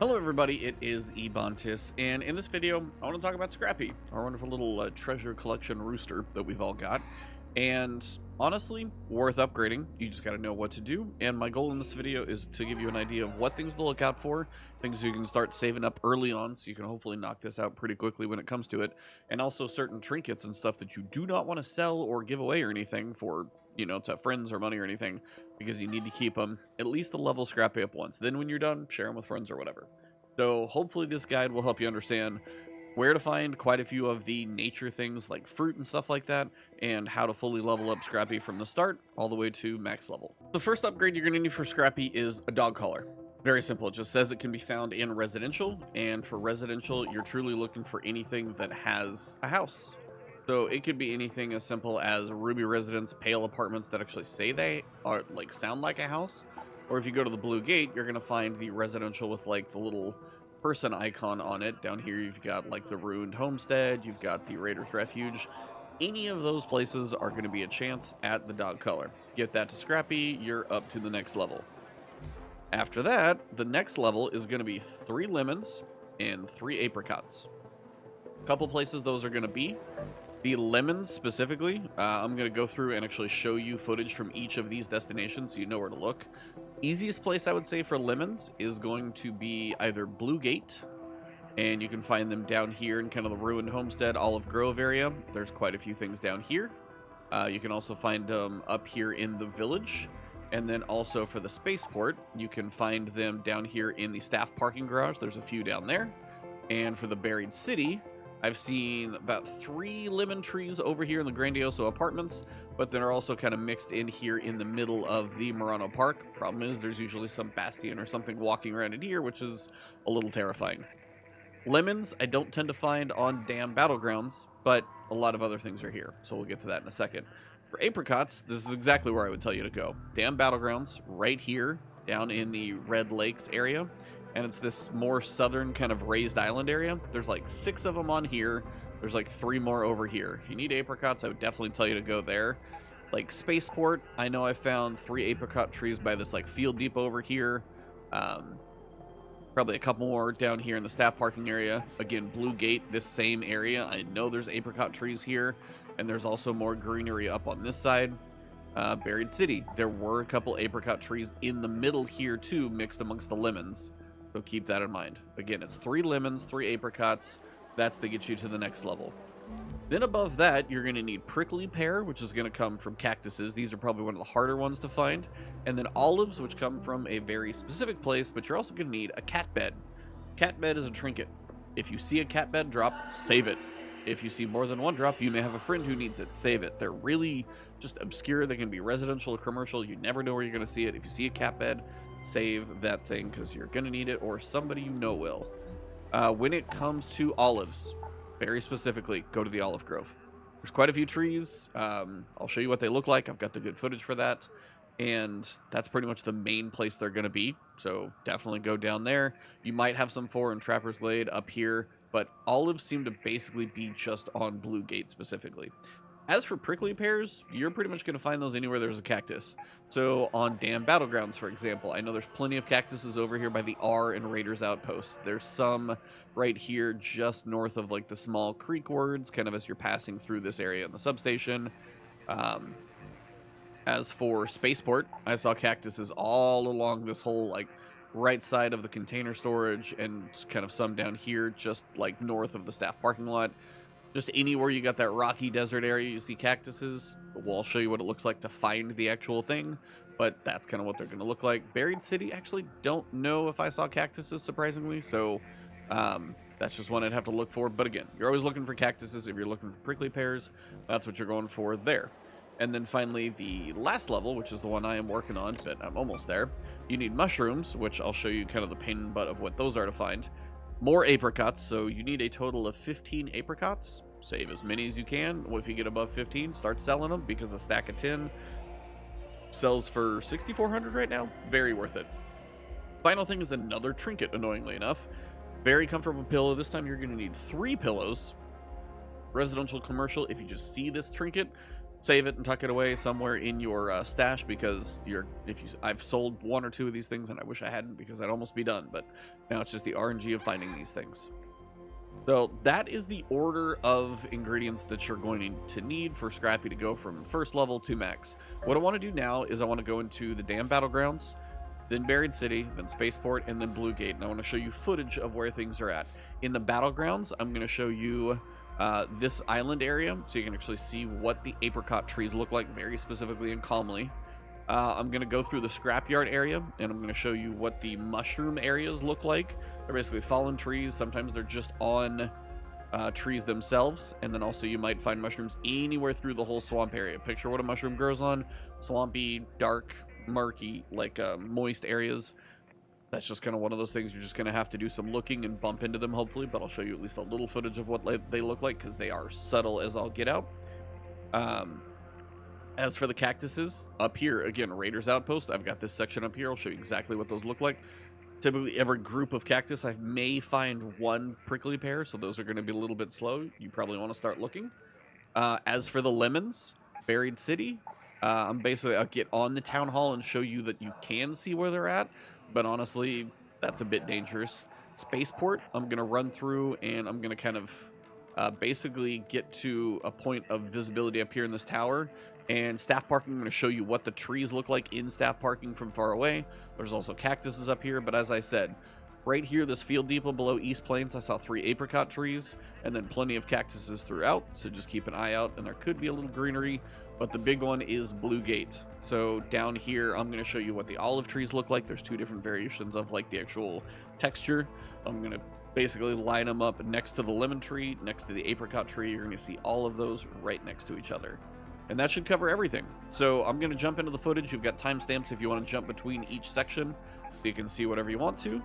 Hello everybody, it is Ebontis, and in this video, I want to talk about Scrappy, our wonderful little treasure collection rooster that we've all got. And honestly, worth upgrading. You just got to know what to do, and my goal in this video is to give you an idea of what things to look out for, things you can start saving up early on so you can hopefully knock this out pretty quickly when it comes to it, and also certain trinkets and stuff that you do not want to sell or give away or anything for, to friends or money or anything, because you need to keep them at least a level Scrappy up once. Then when you're done, share them with friends or whatever. So hopefully this guide will help you understand where to find quite a few of the nature things like fruit and stuff like that, and how to fully level up Scrappy from the start all the way to max level. The first upgrade you're going to need for Scrappy is a dog collar. Very simple. It just says it can be found in residential, and for residential, you're truly looking for anything that has a house. So it could be anything as simple as Ruby Residence Pale apartments that actually say they are sound like a house. Or if you go to the Blue Gate, you're going to find the residential with the little person icon on it. Down here you've got the ruined homestead, you've got the Raiders Refuge. Any of those places are going to be a chance at the dog color. Get that to Scrappy, you're up to the next level. After that, the next level is going to be 3 lemons and 3 apricots. A couple places those are going to be. The lemons specifically, I'm going to go through and actually show you footage from each of these destinations so you know where to look. Easiest place I would say for lemons is going to be either Blue Gate, and you can find them down here in kind of the ruined homestead Olive Grove area. There's quite a few things down here. You can also find them up here in the village, and then also for the Spaceport, you can find them down here in the staff parking garage. There's a few down there. And for the Buried City, I've seen about 3 lemon trees over here in the Grandioso apartments, but they're also kind of mixed in here in the middle of the Murano Park. Problem is, there's usually some bastion or something walking around in here, which is a little terrifying. Lemons, I don't tend to find on damn Battlegrounds, but a lot of other things are here, so we'll get to that in a second. For apricots, this is exactly where I would tell you to go. Damn Battlegrounds, right here, down in the Red Lakes area. And it's this more southern kind of raised island area. There's 6 of them on here. There's 3 more over here. If you need apricots, I would definitely tell you to go there. Spaceport, I know I found 3 apricot trees by this field depot over here. Probably a couple more down here in the staff parking area. Again, Blue Gate, this same area. I know there's apricot trees here. And there's also more greenery up on this side. Buried City, there were a couple apricot trees in the middle here too, mixed amongst the lemons. So keep that in mind. Again, it's 3 lemons, 3 apricots. That's to get you to the next level. Then above that, you're going to need prickly pear, which is going to come from cactuses. These are probably one of the harder ones to find. And then olives, which come from a very specific place, but you're also going to need a cat bed. Cat bed is a trinket. If you see a cat bed drop, save it. If you see more than one drop, you may have a friend who needs it. Save it. They're really just obscure. They can be residential or commercial. You never know where you're going to see it. If you see a cat bed, save that thing because you're going to need it, or somebody you know will. When it comes to olives, very specifically, go to the olive grove. There's quite a few trees. I'll show you what they look like. I've got the good footage for that. And that's pretty much the main place they're going to be. So definitely go down there. You might have some in Trapper's Glade up here, but olives seem to basically be just on Blue Gate specifically. As for prickly pears, you're pretty much going to find those anywhere there's a cactus. So on Damn Battlegrounds, for example, I know there's plenty of cactuses over here by the R and Raiders Outpost. There's some right here just north of the small creek words, kind of as you're passing through this area in the substation. As for Spaceport, I saw cactuses all along this whole right side of the container storage, and kind of some down here just north of the staff parking lot. Just anywhere you got that rocky desert area, you see cactuses. We'll show you what it looks like to find the actual thing, but that's kind of what they're going to look like. Buried City, actually don't know if I saw cactuses, surprisingly, so that's just one I'd have to look for. But again, you're always looking for cactuses. If you're looking for prickly pears, that's what you're going for there. And then finally, the last level, which is the one I am working on, but I'm almost there. You need mushrooms, which I'll show you kind of the pain in the butt of what those are to find. More apricots, so you need a total of 15 apricots. Save as many as you can. If you get above 15, start selling them, because a stack of 10 sells for 6,400 right now. Very worth it. Final thing is another trinket, annoyingly enough. Very comfortable pillow. This time you're going to need 3 pillows. Residential, commercial, if you just see this trinket, save it and tuck it away somewhere in your stash, because I've sold one or two of these things and I wish I hadn't, because I'd almost be done, but now it's just the RNG of finding these things. So that is the order of ingredients that you're going to need for Scrappy to go from first level to max. What I want to do now is I want to go into the damn Battlegrounds, then Buried City, then Spaceport, and then Blue Gate. And I want to show you footage of where things are at. In the Battlegrounds, I'm going to show you this island area, so you can actually see what the apricot trees look like, very specifically and calmly. I'm going to go through the scrapyard area, and I'm going to show you what the mushroom areas look like. They're basically fallen trees. Sometimes they're just on trees themselves, and then also you might find mushrooms anywhere through the whole swamp area. Picture what a mushroom grows on: swampy, dark, murky, like moist areas. That's just kind of one of those things. You're just going to have to do some looking and bump into them, hopefully, but I'll show you at least a little footage of what they look like, because they are subtle as all get out. As for the cactuses, up here, again, Raiders Outpost, I've got this section up here. I'll show you exactly what those look like. Typically, every group of cactus, I may find one prickly pear, so those are going to be a little bit slow. You probably want to start looking. As for the lemons, Buried City, I'll get on the town hall and show you that you can see where they're at, but honestly, that's a bit dangerous. Spaceport, I'm going to run through, and I'm going to kind of basically get to a point of visibility up here in this tower. And staff parking, I'm going to show you what the trees look like in staff parking from far away. There's also cactuses up here, but as I said, right here, this field depot below East Plains, I saw 3 apricot trees, and then plenty of cactuses throughout, so just keep an eye out, and there could be a little greenery, but the big one is Blue Gate. So down here, I'm going to show you what the olive trees look like. There's 2 different variations of like the actual texture. I'm going to basically line them up next to the lemon tree, next to the apricot tree. You're going to see all of those right next to each other. And that should cover everything. So I'm going to jump into the footage. You've got timestamps if you want to jump between each section, so you can see whatever you want to.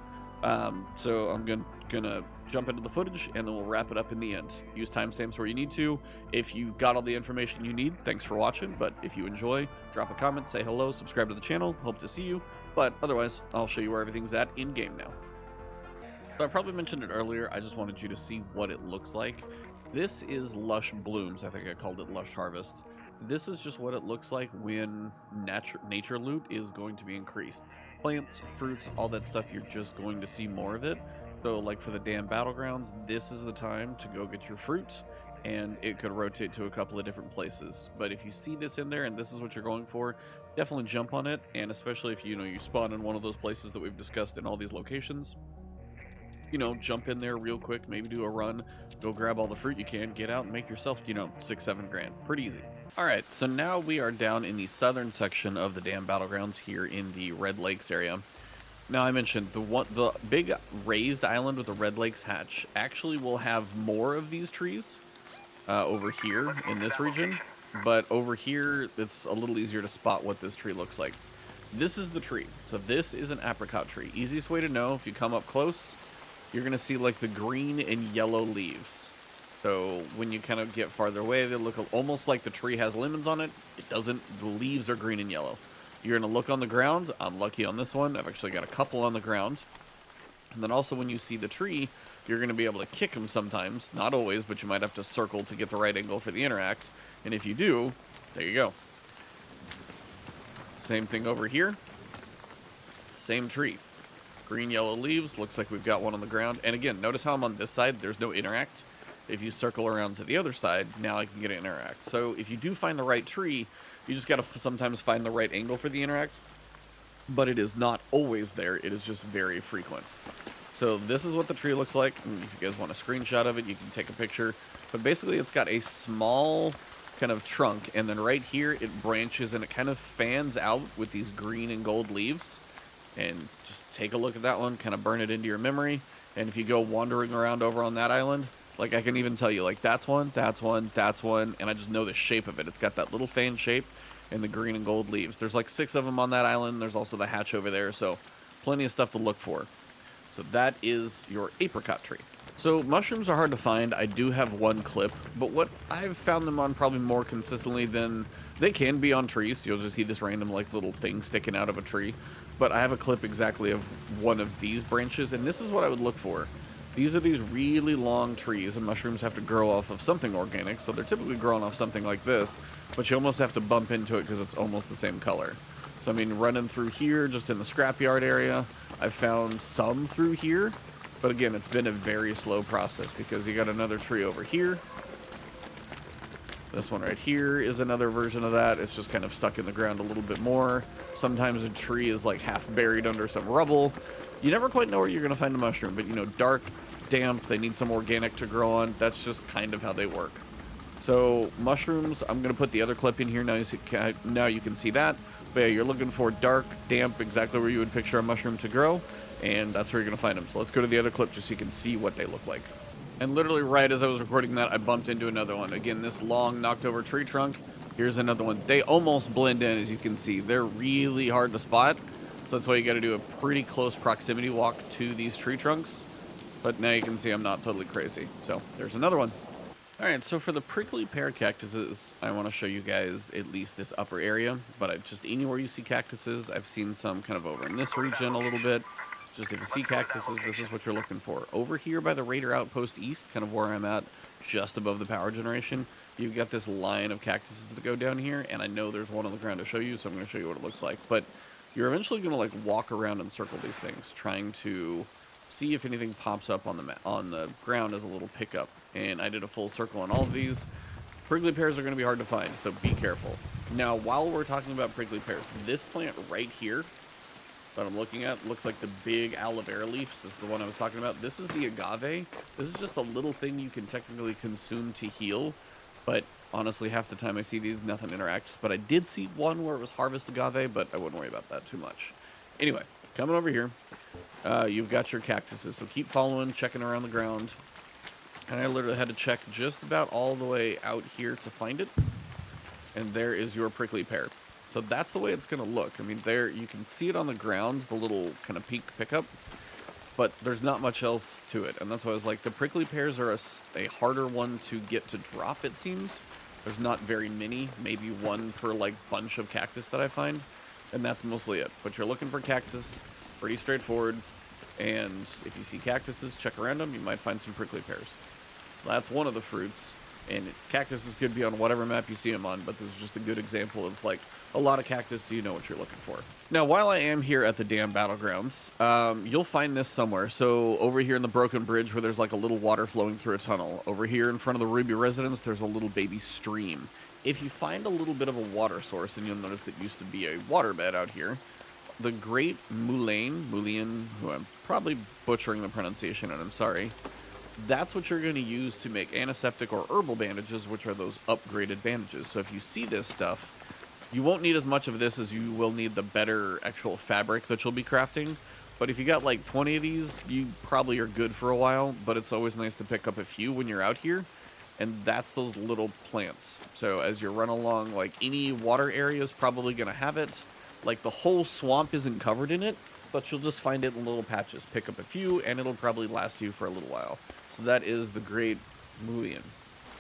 So I'm gonna jump into the footage, and then we'll wrap it up in the end. Use timestamps where you need to. If you got all the information you need, thanks for watching. But if you enjoy, drop a comment, say hello, subscribe to the channel. Hope to see you. But otherwise, I'll show you where everything's at in-game now. So I probably mentioned it earlier. I just wanted you to see what it looks like. This is Lush Blooms. I think I called it Lush Harvest. This is just what it looks like when nature loot is going to be increased. Plants, fruits, all that stuff, you're just going to see more of it. So like for the damn Battlegrounds, this is the time to go get your fruit, and it could rotate to a couple of different places. But if you see this in there and this is what you're going for, definitely jump on it. And especially if you spawn in one of those places that we've discussed in all these locations, jump in there real quick, maybe do a run, go grab all the fruit you can, get out and make yourself, 6-7 grand. Pretty easy. All right, so now we are down in the southern section of the damn Battlegrounds here in the Red Lakes area. Now, I mentioned the big raised island with the Red Lakes hatch actually will have more of these trees over here in this region, but over here, it's a little easier to spot what this tree looks like. This is the tree. So this is an apricot tree. Easiest way to know, if you come up close, you're going to see like the green and yellow leaves. So when you kind of get farther away, they look almost like the tree has lemons on it. It doesn't. The leaves are green and yellow. You're going to look on the ground. I'm lucky on this one. I've actually got a couple on the ground. And then also when you see the tree, you're going to be able to kick them sometimes. Not always, but you might have to circle to get the right angle for the interact. And if you do, there you go. Same thing over here. Same tree. Green, yellow leaves. Looks like we've got one on the ground. And again, notice how I'm on this side. There's no interact. If you circle around to the other side, now I can get an interact. So if you do find the right tree, you just got to sometimes find the right angle for the interact. But it is not always there. It is just very frequent. So this is what the tree looks like. And if you guys want a screenshot of it, you can take a picture. But basically, it's got a small kind of trunk. And then right here, it branches and it kind of fans out with these green and gold leaves. And just take a look at that one. Kind of burn it into your memory. And if you go wandering around over on that island, like I can even tell you, like that's one, that's one, that's one, and I just know the shape of it. It's got that little fan shape and the green and gold leaves. There's like 6 of them on that island. There's also the hatch over there, so plenty of stuff to look for. So that is your apricot tree. So mushrooms are hard to find. I do have one clip, but what I've found them on probably more consistently than they can be on trees. You'll just see this random like little thing sticking out of a tree. But I have a clip exactly of one of these branches, and this is what I would look for. These are these really long trees, and mushrooms have to grow off of something organic, so they're typically growing off something like this, but you almost have to bump into it because it's almost the same color. So, I mean, running through here, just in the scrapyard area, I've found some through here, but again, it's been a very slow process because you got another tree over here. This one right here is another version of that. It's just kind of stuck in the ground a little bit more. Sometimes a tree is like half buried under some rubble. You never quite know where you're going to find a mushroom, but you know, dark, damp, they need some organic to grow on. That's just kind of how they work. So mushrooms, I'm going to put the other clip in here now you can see that. But yeah, you're looking for dark, damp, exactly where you would picture a mushroom to grow, and that's where you're going to find them. So let's go to the other clip just so you can see what they look like. And literally right as I was recording that, I bumped into another one. Again, this long knocked over tree trunk. Here's another one. They almost blend in, as you can see. They're really hard to spot. So that's why you got to do a pretty close proximity walk to these tree trunks. But now you can see I'm not totally crazy. So there's another one. All right, so for the prickly pear cactuses, I want to show you guys at least this upper area. But just anywhere you see cactuses, I've seen some kind of over in this region a little bit. Just if you see cactuses, this is what you're looking for. Over here by the Raider Outpost East, kind of where I'm at, just above the power generation, you've got this line of cactuses that go down here, and I know there's one on the ground to show you, so I'm going to show you what it looks like. But you're eventually going to like walk around and circle these things, trying to see if anything pops up on the ground as a little pickup. And I did a full circle on all of these. Prickly pears are going to be hard to find, so be careful. Now, while we're talking about prickly pears, this plant right here that I'm looking at looks like the big aloe vera leaves. This is the one I was talking about. This is the agave. This is just a little thing you can technically consume to heal, but honestly, half the time I see these, nothing interacts. But I did see one where it was harvest agave, but I wouldn't worry about that too much. Anyway, coming over here, you've got your cactuses, so keep following, checking around the ground. And I literally had to check just about all the way out here to find it. And there is your prickly pear. So that's the way it's going to look. I mean, there you can see it on the ground, the little kind of peak pickup, but there's not much else to it. And that's why I was like, the prickly pears are a harder one to get to drop, it seems. There's not very many, maybe one per like bunch of cactus that I find, and that's mostly it. But you're looking for cactus, pretty straightforward. And if you see cactuses, check around them, you might find some prickly pears. So that's one of the fruits. And cactuses could be on whatever map you see them on, but this is just a good example of like a lot of cactus, so you know what you're looking for. Now, while I am here at the damn Battlegrounds, you'll find this somewhere. So over here in the Broken Bridge where there's like a little water flowing through a tunnel. Over here in front of the Ruby Residence, there's a little baby stream. If you find a little bit of a water source, and you'll notice that used to be a waterbed out here, the great Mullein, who I'm probably butchering the pronunciation, and I'm sorry, that's what you're going to use to make antiseptic or herbal bandages, which are those upgraded bandages. So if you see this stuff, you won't need as much of this as you will need the better actual fabric that you'll be crafting. But if you got like 20 of these, you probably are good for a while, but it's always nice to pick up a few when you're out here. And that's those little plants. So as you run along, like any water area is probably going to have it. Like the whole swamp isn't covered in it, but you'll just find it in little patches. Pick up a few, and it'll probably last you for a little while. So that is the great Mullein.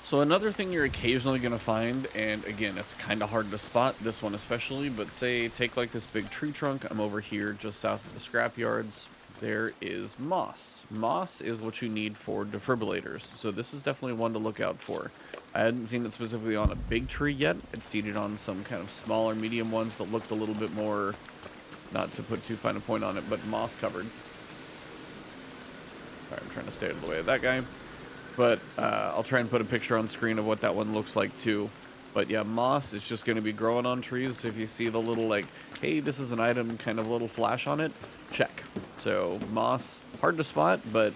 So another thing you're occasionally going to find, and again, it's kind of hard to spot, this one especially, but say, take like this big tree trunk. I'm over here just south of the scrapyards. There is moss. Moss is what you need for Difribilators, so this is definitely one to look out for. I hadn't seen it specifically on a big tree yet. It's seeded on some kind of smaller, medium ones that looked a little bit more, not to put too fine a point on it, but moss covered. Sorry, I'm trying to stay out of the way of that guy. But I'll try and put a picture on screen of what that one looks like too. But yeah, moss is just going to be growing on trees. So if you see the little like, hey, this is an item kind of little flash on it, check. So moss, hard to spot, but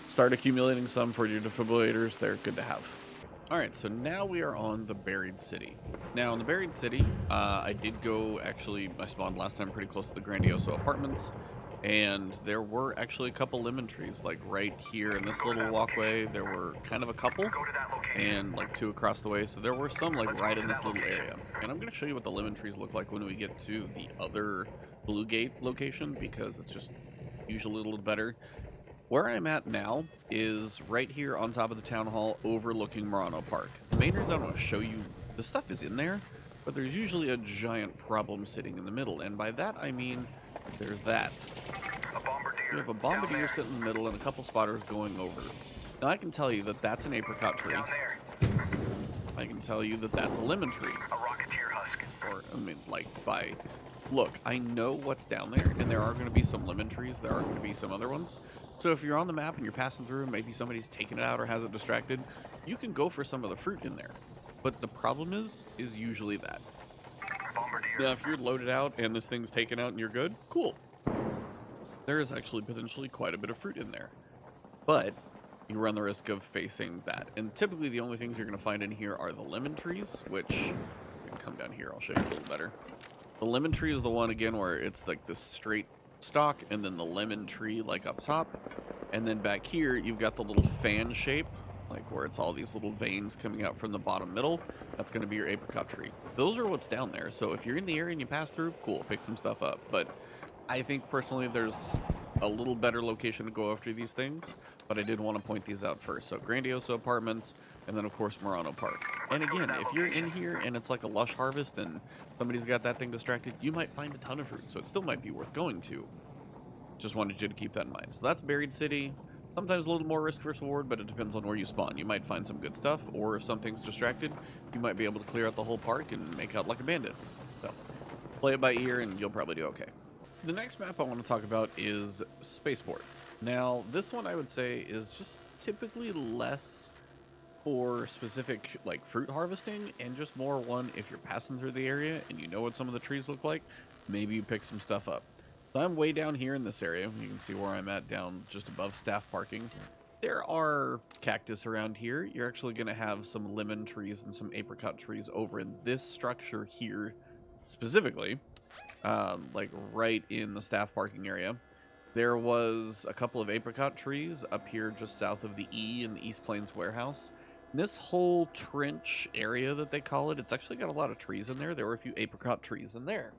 start accumulating some for your defibrillators. They're good to have. All right, so now we are on the Buried City. Now in the Buried City, I did go, actually, I spawned last time pretty close to the Grandioso Apartments. And there were actually a couple lemon trees, like right here in this little walkway. There were kind of a couple, and like two across the way. So there were some like right in this little area. And I'm going to show you what the lemon trees look like when we get to the other Blue Gate location, because it's just usually a little better. Where I'm at now is right here on top of the town hall overlooking Murano Park. The main reason I want to show you, the stuff is in there, but there's usually a giant problem sitting in the middle. And by that I mean there's that. We have a bombardier sitting in the middle and a couple spotters going over. Now I can tell you that that's an apricot tree. I can tell you that that's a lemon tree. A rocketeer husk. Or, I mean, like, by... Look, I know what's down there, and there are going to be some lemon trees. There are going to be some other ones. So if you're on the map and you're passing through and maybe somebody's taking it out or has it distracted, you can go for some of the fruit in there. But the problem is usually that. Bombardier. Now, if you're loaded out and this thing's taken out and you're good, cool. There is actually potentially quite a bit of fruit in there. But you run the risk of facing that. And typically the only things you're going to find in here are the lemon trees, which... I can come down here, I'll show you a little better. The lemon tree is the one, again, where it's like this straight stalk, and then the lemon tree, like, up top. And then back here, you've got the little fan shape, like where it's all these little veins coming out from the bottom middle. That's going to be your apricot tree. Those are what's down there. So if you're in the area and you pass through, cool, pick some stuff up. But I think, personally, there's a little better location to go after these things. But I did want to point these out first. So Grandioso Apartments, and then, of course, Murano Park. And again, if you're in here and it's like a Lush harvest and somebody's got that thing distracted, you might find a ton of fruit. So it still might be worth going to. Just wanted you to keep that in mind. So that's Buried City. Sometimes a little more risk versus reward, but it depends on where you spawn. You might find some good stuff, or if something's distracted, you might be able to clear out the whole park and make out like a bandit. So, play it by ear and you'll probably do okay. The next map I want to talk about is Spaceport. Now, this one I would say is just typically less for specific like fruit harvesting, and just more one if you're passing through the area and you know what some of the trees look like, maybe you pick some stuff up. So I'm way down here in this area. You can see where I'm at, down just above staff parking. There are cactus around here. You're actually going to have some lemon trees and some apricot trees over in this structure here specifically, like right in the staff parking area. There was a couple of apricot trees up here just south of the E in the East Plains warehouse. This whole trench area that they call it, it's actually got a lot of trees in there. There were a few apricot trees in there.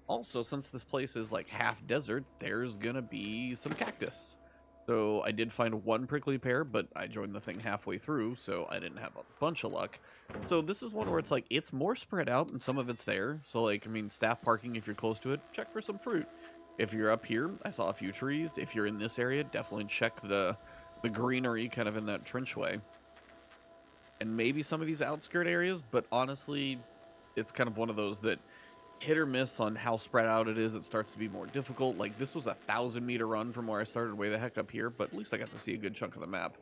Also, since this place is like half desert, there's gonna be some cactus. So I did find one prickly pear, but I joined the thing halfway through, so I didn't have a bunch of luck. So this is one where it's like, it's more spread out and some of it's there. So like, I mean, staff parking, if you're close to it, check for some fruit. If you're up here, I saw a few trees. If you're in this area, definitely check the greenery kind of in that trenchway. And maybe some of these outskirt areas, but honestly, it's kind of one of those that hit or miss on how spread out it is. It starts to be more difficult. Like, this was a 1,000-meter run from where I started way the heck up here, but at least I got to see a good chunk of the map.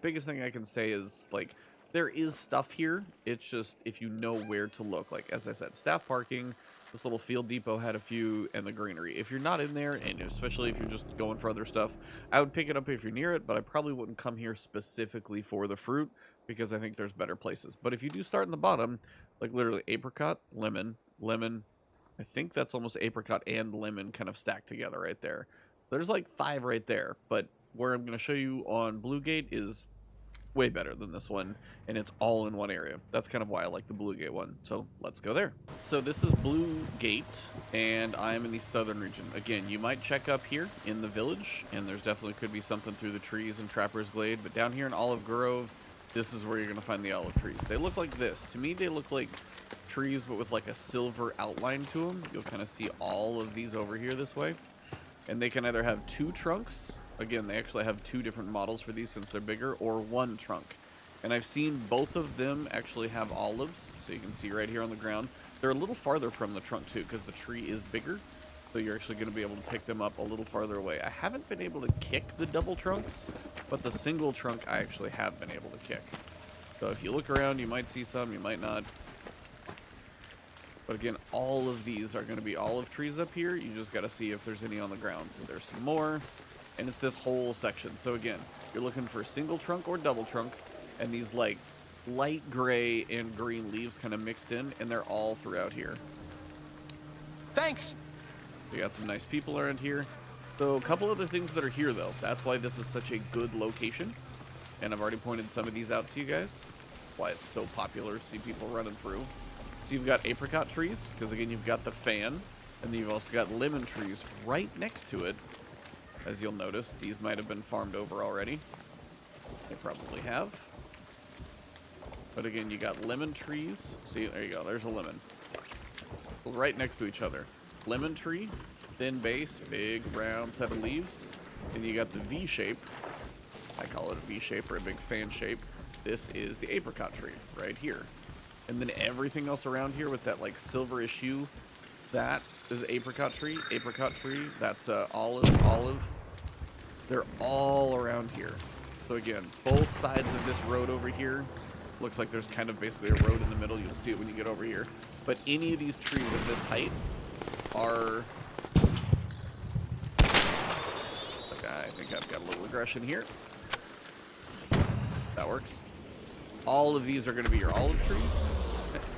Biggest thing I can say is, like, there is stuff here. It's just if you know where to look. Like, as I said, staff parking, this little field depot had a few, and the greenery. If you're not in there, and especially if you're just going for other stuff, I would pick it up if you're near it, but I probably wouldn't come here specifically for the fruit, because I think there's better places. But if you do start in the bottom, like literally apricot, lemon, I think that's almost apricot and lemon kind of stacked together right there. There's like 5 right there, but where I'm going to show you on Blue Gate is way better than this one, and it's all in one area. That's kind of why I like the Blue Gate one. So let's go there. So this is Blue Gate, and I'm in the southern region. Again, you might check up here in the village, and there's definitely could be something through the trees in Trapper's Glade, but down here in Olive Grove, this is where you're going to find the olive trees. They look like this. To me, they look like trees, but with like a silver outline to them. You'll kind of see all of these over here this way. And they can either have 2 trunks. Again, they actually have 2 different models for these since they're bigger, or 1 trunk. And I've seen both of them actually have olives. So you can see right here on the ground. They're a little farther from the trunk too, because the tree is bigger. So you're actually going to be able to pick them up a little farther away. I haven't been able to kick the double trunks, but the single trunk I actually have been able to kick. So if you look around, you might see some, you might not. But again, all of these are going to be olive trees up here. You just got to see if there's any on the ground. So there's some more, and it's this whole section. So again, you're looking for single trunk or double trunk, and these like light gray and green leaves kind of mixed in, and they're all throughout here. Thanks. We got some nice people around here. So a couple other things that are here though. That's why this is such a good location. And I've already pointed some of these out to you guys. That's why it's so popular. See people running through. So you've got apricot trees, because again, you've got the fan. And then you've also got lemon trees right next to it. As you'll notice, these might have been farmed over already. They probably have. But again, you got lemon trees. See, there you go. There's a lemon. Right next to each other. Lemon tree, thin base, big round set of leaves. Then you got the V shape. I call it a V shape or a big fan shape. This is the apricot tree right here. And then everything else around here with that like silverish hue, that is apricot tree, that's olive. They're all around here. So again, both sides of this road over here, looks like there's kind of basically a road in the middle. You'll see it when you get over here. But any of these trees at this height are... I think I've got a little aggression here. That works. All of these are going to be your olive trees.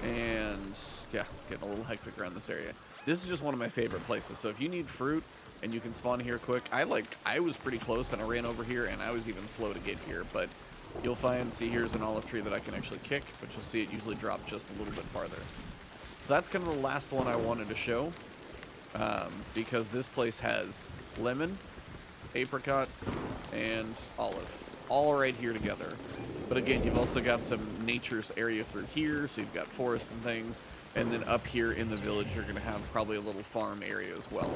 And yeah, getting a little hectic around this area. This is just one of my favorite places. So if you need fruit and you can spawn here quick, I was pretty close and I ran over here and I was even slow to get here, but you'll find, see, here's an olive tree that I can actually kick, but you'll see it usually drop just a little bit farther. So that's kind of the last one I wanted to show, because this place has lemon, apricot, and olive all right here together. But again, you've also got some nature's area through here, so you've got forests and things. And then up here in the village, you're going to have probably a little farm area as well.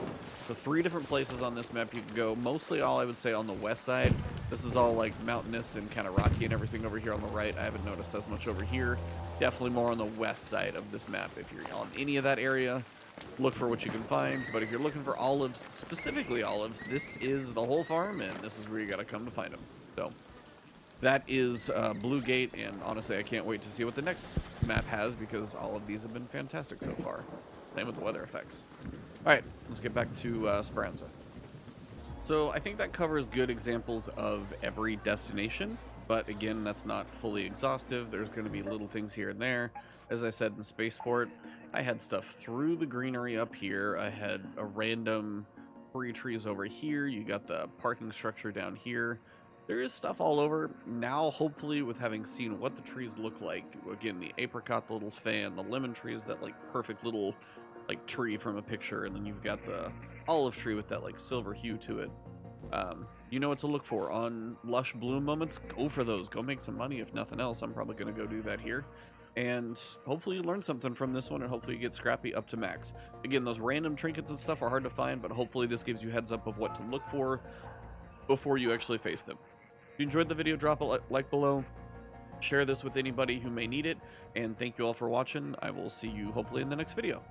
So 3 different places on this map you can go. Mostly all I would say on the west side. This is all like mountainous and kind of rocky and everything over here on the right. I haven't noticed as much over here. Definitely more on the west side of this map. If you're on any of that area, look for what you can find. But if you're looking for olives, specifically olives, this is the whole farm, and this is where you got to come to find them. So that is Blue Gate, and honestly, I can't wait to see what the next map has, because all of these have been fantastic so far. Same with the weather effects. Alright, let's get back to Speranza. So I think that covers good examples of every destination, but again, that's not fully exhaustive. There's going to be little things here and there. As I said in Spaceport, I had stuff through the greenery up here. I had a random tree trees over here. You got the parking structure down here. There is stuff all over. Now, hopefully, with having seen what the trees look like, again, the apricot, the little fan, the lemon tree is that like perfect little like tree from a picture, and then you've got the olive tree with that like silver hue to it. You know what to look for on lush bloom moments. Go for those. Go make some money. If nothing else, I'm probably going to go do that here. And hopefully you learn something from this one, and hopefully you get Scrappy up to max. Again, those random trinkets and stuff are hard to find, but hopefully this gives you heads up of what to look for before you actually face them. If you enjoyed the video, drop a like below, share this with anybody who may need it, and thank you all for watching. I will see you hopefully in the next video.